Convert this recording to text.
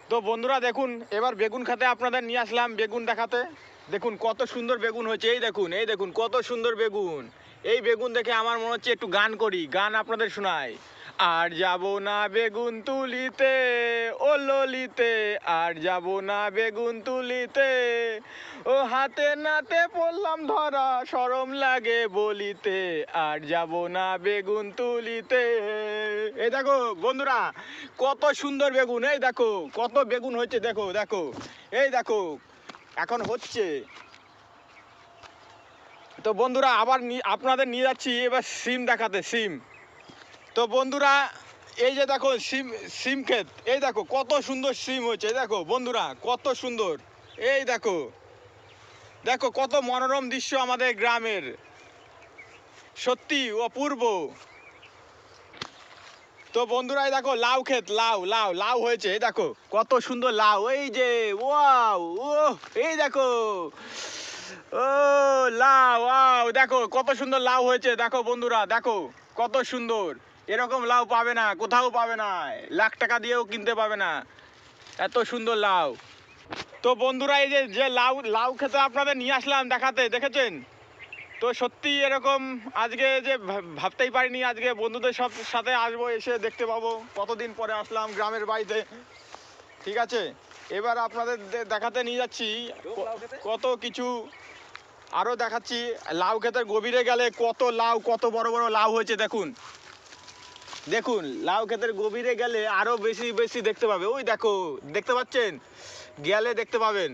তো বন্ধুরা দেখুন, এবার বেগুন খেতে আপনাদের নিয়ে আসলাম, বেগুন দেখাতে। দেখুন কত সুন্দর বেগুন হয়েছে, এই দেখুন কত সুন্দর বেগুন। এই বেগুন দেখে আমার মনে হচ্ছে একটু গান করি, গান আপনাদের শোনাই। আর যাব না বেগুন তুলিতে, ও ললিতে, আর যাব না বেগুন তুলিতে, ও হাতে নাতে পড়লাম ধরা, শরম লাগে বলিতে, আর যাব না বেগুন তুলিতে। এই দেখো বন্ধুরা, কত সুন্দর বেগুন, এই দেখো কত বেগুন হচ্ছে, দেখো দেখো, এই দেখো এখন হচ্ছে। তো বন্ধুরা আবার আপনাদের নিয়ে যাচ্ছি এবার সিম দেখাতে, সিম। তো বন্ধুরা এই যে দেখো সিম, সিম ক্ষেত, এই দেখো কত সুন্দর সিম হয়েছে, দেখো বন্ধুরা কত সুন্দর। এই দেখো, দেখো কত মনোরম দৃশ্য আমাদের গ্রামের, সত্যি অপূর্ব। তো বন্ধুরা এই দেখো লাউ ক্ষেত, লাউ লাউ লাউ হয়েছে, এই দেখো কত সুন্দর লাউ, এই যে ওয়াও, ও এই দেখো, ও লাউ, ওয়াও দেখো কত সুন্দর লাউ হয়েছে, দেখো বন্ধুরা দেখো কত সুন্দর। এরকম লাউ পাবে না, কোথাও পাবে না, লাখ টাকা দিয়েও কিনতে পাবে না, এত সুন্দর লাউ। তো বন্ধুরা এই যে যে লাউ লাউ খেতে আপনাদের নিয়ে আসলাম দেখাতে, দেখেছেন তো সত্যি এরকম আজকে যে ভাবতেই পারিনি আজকে বন্ধুদের সব সাথে আসবো, এসে দেখতে পাবো। কতদিন পরে আসলাম গ্রামের বাড়িতে, ঠিক আছে। এবার আপনাদের দেখাতে নিয়ে যাচ্ছি কত কিছু, আরও দেখাচ্ছি। লাউ ক্ষেতের গভীরে গেলে কত লাউ, কত বড় বড় লাউ হয়েছে দেখুন, দেখুন লাউ ক্ষেতের গভীরে গেলে আরও বেশি বেশি দেখতে পাবে, ওই দেখো দেখতে পাচ্ছেন, গেলে দেখতে পাবেন।